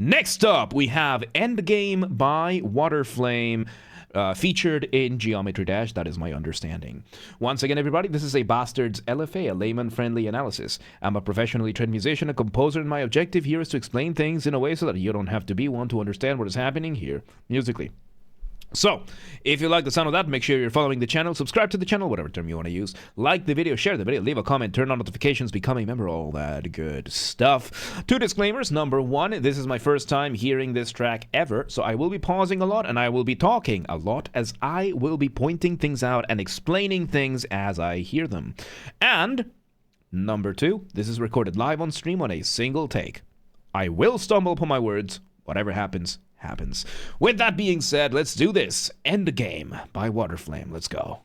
Next up, we have Endgame by Waterflame, featured in Geometry Dash. That is my understanding. Once again, everybody, this is a Basterd's LFA, a layman-friendly analysis. I'm a professionally trained musician, a composer, and my objective here is to explain things in a way so that you don't have to be one to understand what is happening here musically. So, if you like the sound of that, make sure you're following the channel, subscribe to the channel, whatever term you want to use, like the video, share the video, leave a comment, turn on notifications, become a member, all that good stuff. 2 disclaimers. Number 1, this is my first time hearing this track ever, so I will be pausing a lot and I will be talking a lot as I will be pointing things out and explaining things as I hear them. And number 2, this is recorded live on stream on a single take. I will stumble upon my words, whatever happens. With that being said, let's do this. Endgame by Waterflame. Let's go.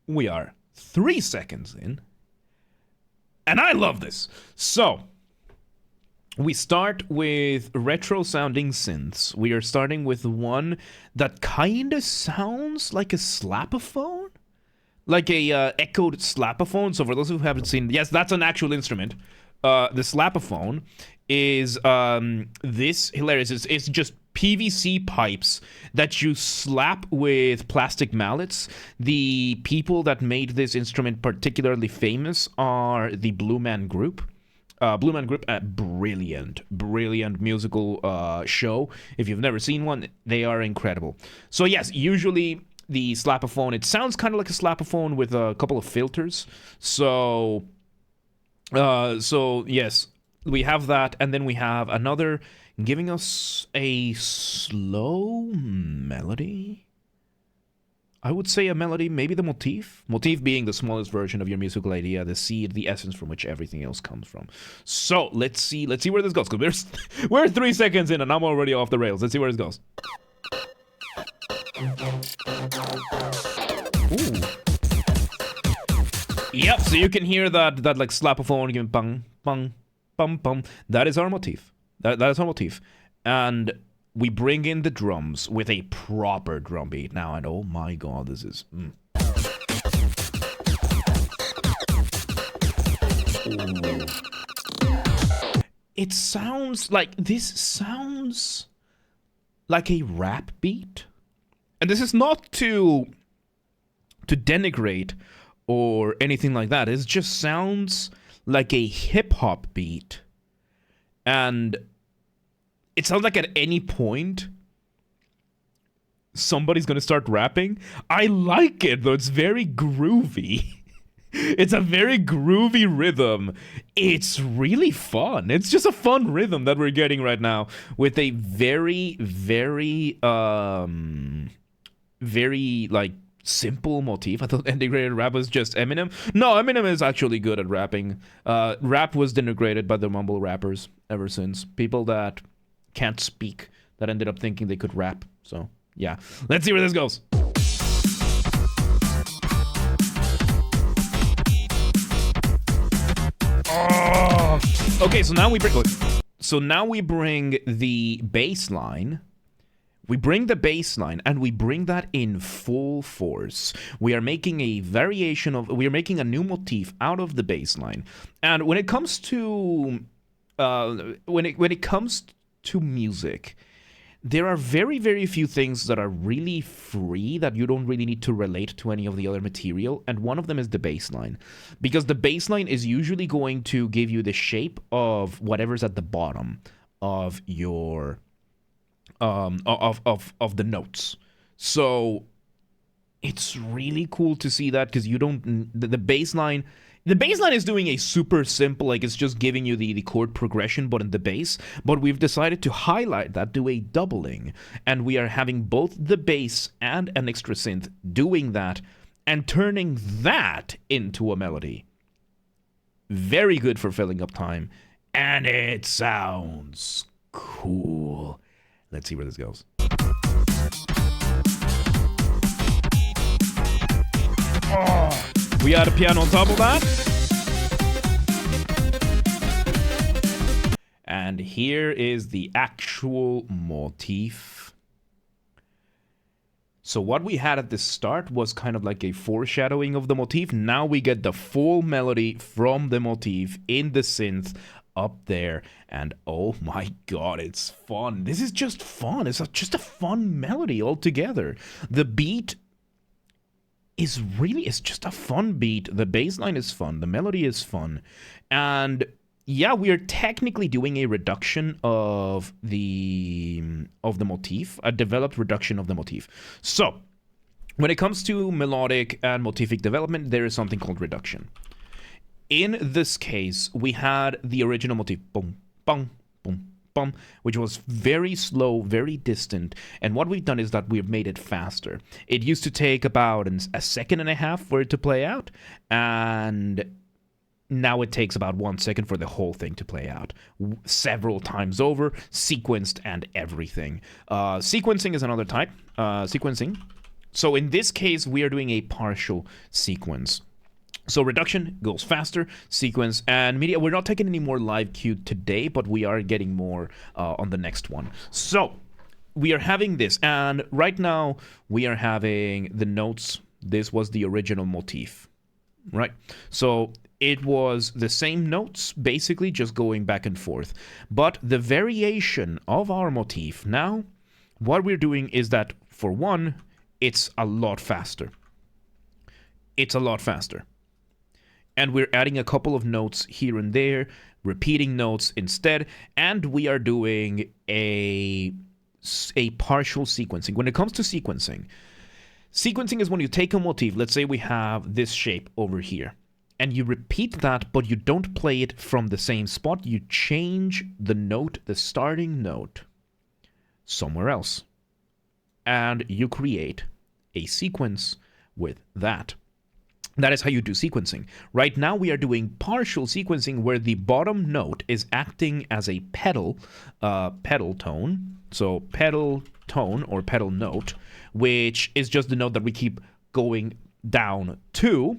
We are 3 seconds in, and I love this. So, we start with retro-sounding synths. We are starting with one that kind of sounds like a slapophone, like a echoed slapophone. So for those who haven't seen, yes, that's an actual instrument. The slapophone is this hilarious. It's just PVC pipes that you slap with plastic mallets. The people that made this instrument particularly famous are the Blue Man Group. Brilliant musical show. If you've never seen one, they are incredible. So yes, usually the slapophone, it sounds kind of like a slapophone with a couple of filters. So yes, we have that, and then we have another giving us a slow melody. I would say a melody, maybe the motif. Motif being the smallest version of your musical idea, the seed, the essence from which everything else comes from. So let's see where this goes, because we're 3 seconds in and I'm already off the rails. Let's see where this goes. Ooh. Yep, so you can hear that like slapophone giving bang, bang, bum, bum. That is our motif. That is our motif. And we bring in the drums with a proper drum beat now, and oh my god, this is... It sounds like... This sounds like a rap beat. And this is not to denigrate or anything like that. It just sounds like a hip-hop beat. And it sounds like at any point somebody's gonna start rapping. I like it, though. It's very groovy. It's a very groovy rhythm. It's really fun. It's just a fun rhythm that we're getting right now with a very, very, very, like, simple motif. I thought integrated rap was just Eminem. No, Eminem is actually good at rapping. Rap was denigrated by the mumble rappers ever since. People that can't speak that ended up thinking they could rap. So, yeah. Let's see where this goes. Oh. Okay, so now we bring the bass line. We bring the bass line and we bring that in full force. We are making a variation of, we are making a new motif out of the bass line. And when it comes to when it comes to music, there are very, very few things that are really free that you don't really need to relate to any of the other material, and one of them is the bass line. Because the bass line is usually going to give you the shape of whatever's at the bottom of your of the notes. So it's really cool to see that, because you don't the bass line is doing a super simple, like it's just giving you the chord progression but in the bass, but we've decided to highlight that, do a doubling, and we are having both the bass and an extra synth doing that and turning that into a melody. Very good for filling up time, and it sounds cool. Let's see where this goes. Oh, we add a piano on top of that. And here is the actual motif. So what we had at the start was kind of like a foreshadowing of the motif. Now we get the full melody from the motif in the synth up there, and oh my god, it's fun. This is just fun. It's just a fun melody altogether. The beat is really, it's just a fun beat. The bass line is fun, the melody is fun, and yeah, we are technically doing a reduction of the motif, a developed reduction of the motif. So when it comes to melodic and motific development, there is something called reduction. In this case, we had the original motif, boom, bum, boom, bum, which was very slow, very distant. And what we've done is that we've made it faster. It used to take about a second and a half for it to play out, and now it takes about 1 second for the whole thing to play out. Several times over, sequenced and everything. Sequencing is another type. Sequencing. So in this case, we are doing a partial sequence. So reduction goes faster, sequence, and media. We're not taking any more live cue today, but we are getting more on the next one. So we are having this, and right now we are having the notes. This was the original motif, right? So it was the same notes, basically just going back and forth. But the variation of our motif now, what we're doing is that, for one, it's a lot faster. It's a lot faster. And we're adding a couple of notes here and there, repeating notes instead, and we are doing a partial sequencing. When it comes to sequencing, sequencing is when you take a motif, let's say we have this shape over here, and you repeat that, but you don't play it from the same spot. You change the note, the starting note, somewhere else, and you create a sequence with that. That is how you do sequencing. Right now we are doing partial sequencing where the bottom note is acting as a pedal tone. So pedal tone or pedal note, which is just the note that we keep going down to.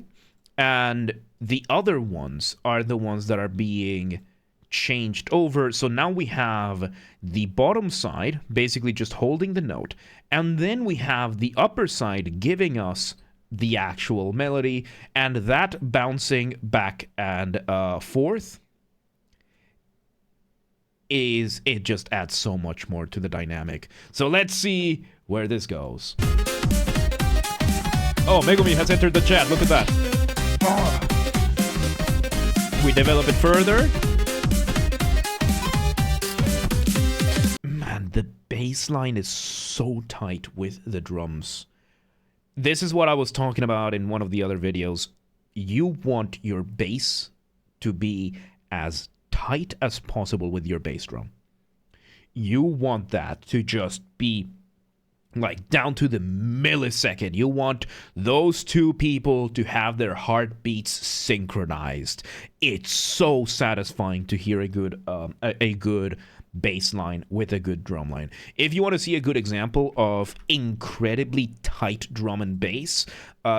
And the other ones are the ones that are being changed over. So now we have the bottom side basically just holding the note. And then we have the upper side giving us the actual melody, and that bouncing back and forth it just adds so much more to the dynamic. So let's see where this goes. Oh, Megumi has entered the chat. Look at that. Oh. We develop it further. Man, the bass line is so tight with the drums. This is what I was talking about in one of the other videos. You want your bass to be as tight as possible with your bass drum. You want that to just be like down to the millisecond. You want those two people to have their heartbeats synchronized. It's so satisfying to hear a good bass line with a good drum line. If you want to see a good example of incredibly tight drum and bass,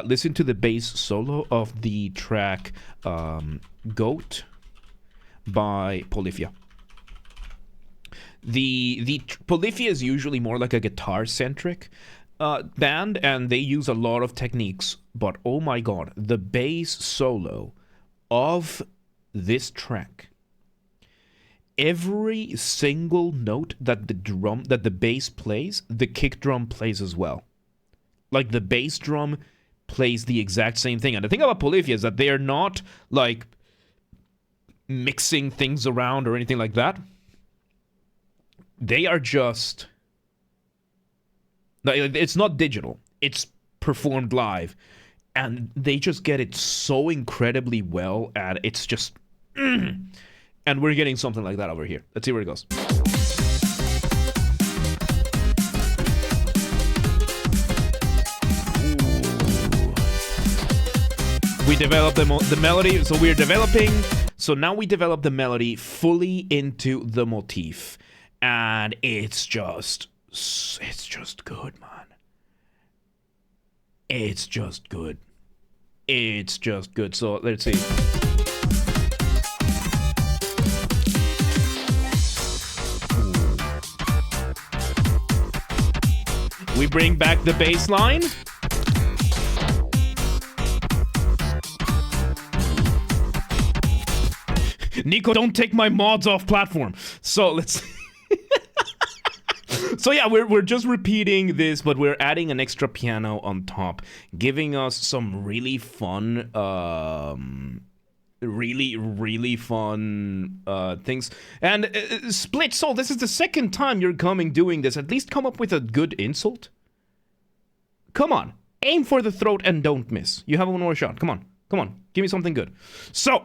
listen to the bass solo of the track Goat by Polyphia. The Polyphia is usually more like a guitar-centric band, and they use a lot of techniques, but oh my god, the bass solo of this track, every single note that the bass plays, the kick drum plays as well. Like the bass drum plays the exact same thing. And the thing about Polyphia is that they are not like mixing things around or anything like that. They are just, it's not digital. It's performed live. And they just get it so incredibly well, and it's just and we're getting something like that over here. Let's see where it goes. Ooh. We developed the melody, so we're developing. So now we develop the melody fully into the motif, and it's just good, man. It's just good. It's just good. So let's see. We bring back the bass line. Nico, don't take my mods off platform. So let's... So yeah, we're just repeating this, but we're adding an extra piano on top, giving us some really fun, really fun things. And Split Soul, this is the second time you're doing this. At least come up with a good insult. Come on, aim for the throat and don't miss. You have one more shot. Come on, give me something good. So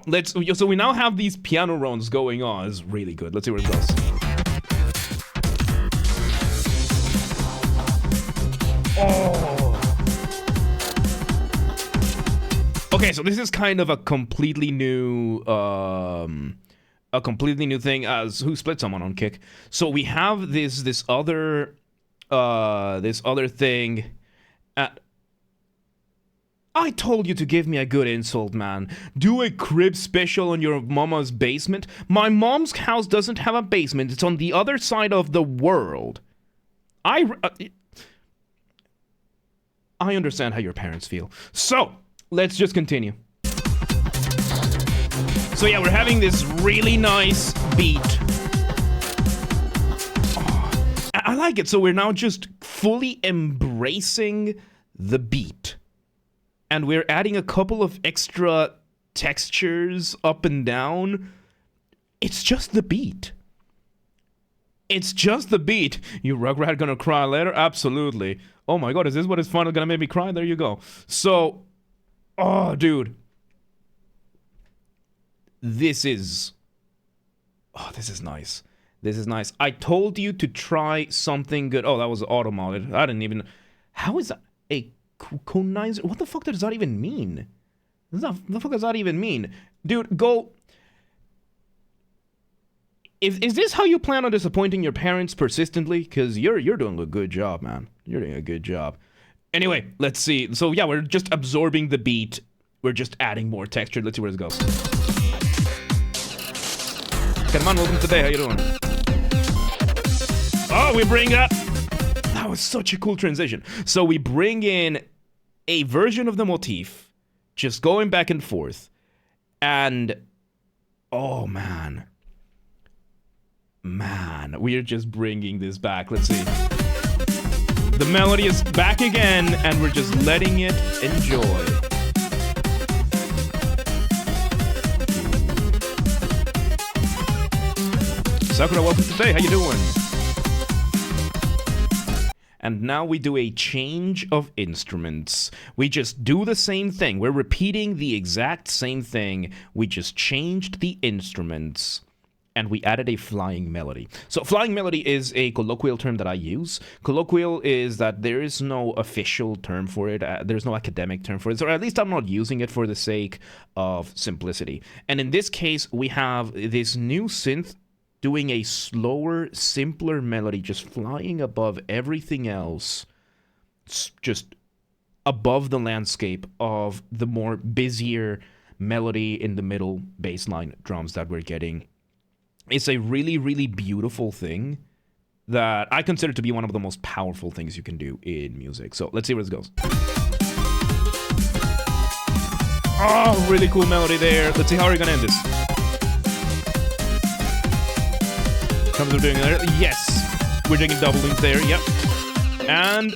so we now have these piano runs going on. It's really good. Let's see where it goes. Oh. Okay, so this is kind of a completely new thing. Who split someone on Kick? So we have this other thing. I told you to give me a good insult, man. Do a crib special on your mama's basement. My mom's house doesn't have a basement. It's on the other side of the world. I understand how your parents feel. So, let's just continue. So yeah, we're having this really nice beat. Oh, I like it. So we're now just fully embracing the beat. And we're adding a couple of extra textures up and down. It's just the beat. It's just the beat. You Rugrat gonna cry later? Absolutely. Oh my god, is this what is finally gonna make me cry? There you go. So, oh dude. This is nice. This is nice. I told you to try something good. Oh, that was auto-modded. I didn't even... How is that a conizer? What the fuck does that even mean? What the fuck does that even mean? Dude, go... Is this how you plan on disappointing your parents persistently? Because you're doing a good job, man. You're doing a good job. Anyway, let's see. So yeah, we're just absorbing the beat. We're just adding more texture. Let's see where this goes. Come on, welcome to the day. How you doing? Oh, we bring up... That was such a cool transition. So we bring in a version of the motif, just going back and forth. And... Oh, man. Man, we're just bringing this back. Let's see. The melody is back again, and we're just letting it enjoy. Sakura, welcome today. How you doing? And now we do a change of instruments. We just do the same thing. We're repeating the exact same thing. We just changed the instruments. And we added a flying melody. So flying melody is a colloquial term that I use. Colloquial is that there is no official term for it. There's no academic term for it. Or at least I'm not using it for the sake of simplicity. And in this case, we have this new synth doing a slower, simpler melody, just flying above everything else. Just above the landscape of the more busier melody in the middle bassline drums that we're getting. It's a really, really beautiful thing that I consider to be one of the most powerful things you can do in music. So let's see where this goes. Oh, really cool melody there. Let's see how we're gonna end this. Drums are doing there. Yes, we're taking double links there. Yep. And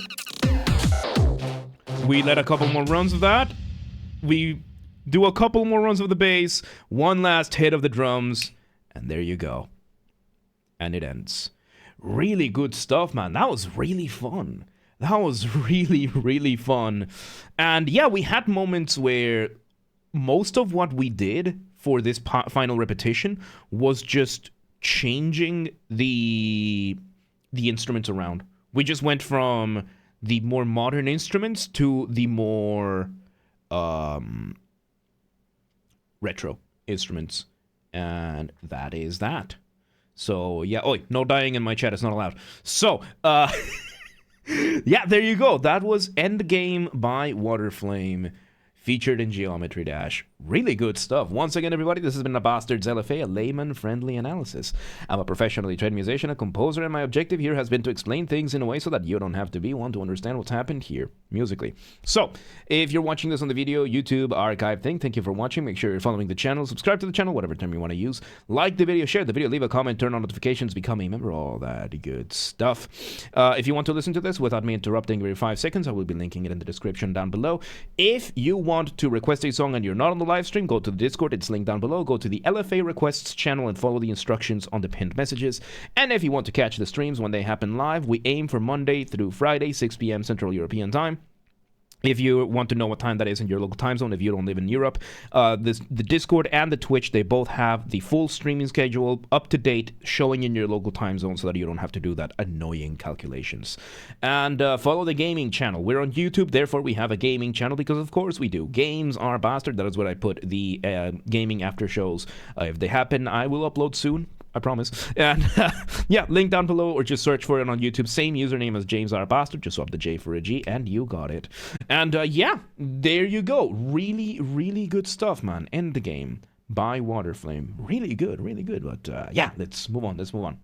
we let a couple more runs of that. We do a couple more runs of the bass. One last hit of the drums. And there you go. And it ends. Really good stuff, man. That was really fun. That was really, really fun. And yeah, we had moments where most of what we did for this final repetition was just changing the instruments around. We just went from the more modern instruments to the more retro instruments. And that is that. So, yeah. Oh, no dying in my chat. It's not allowed. So, yeah, there you go. That was Endgame by Waterflame, featured in Geometry Dash. Really good stuff. Once again, everybody, this has been a Basterd's LFA, a layman-friendly analysis. I'm a professionally trained musician, a composer, and my objective here has been to explain things in a way so that you don't have to be one to understand what's happened here musically. So, if you're watching this on the video, YouTube, archive thing, thank you for watching. Make sure you're following the channel, subscribe to the channel, whatever term you want to use. Like the video, share the video, leave a comment, turn on notifications, become a member, all that good stuff. If you want to listen to this without me interrupting every 5 seconds, I will be linking it in the description down below. If you want to request a song and you're not on the live stream, go to the Discord, it's linked down below. Go to the LFA requests channel and follow the instructions on the pinned messages. And if you want to catch the streams when they happen live, we aim for Monday through Friday, 6 p.m. Central European Time. If you want to know what time that is in your local time zone, if you don't live in Europe, the Discord and the Twitch, they both have the full streaming schedule up to date, showing in your local time zone so that you don't have to do that annoying calculations. And follow the gaming channel. We're on YouTube, therefore we have a gaming channel because of course we do. Games are Bastard. That is what I put the gaming after shows. If they happen, I will upload soon. I promise. And yeah, link down below or just search for it on YouTube. Same username as James R. Bastard. Just swap the J for a G and you got it. And yeah, there you go. Really, really good stuff, man. Endgame by Waterflame. Really good, really good. But yeah, let's move on.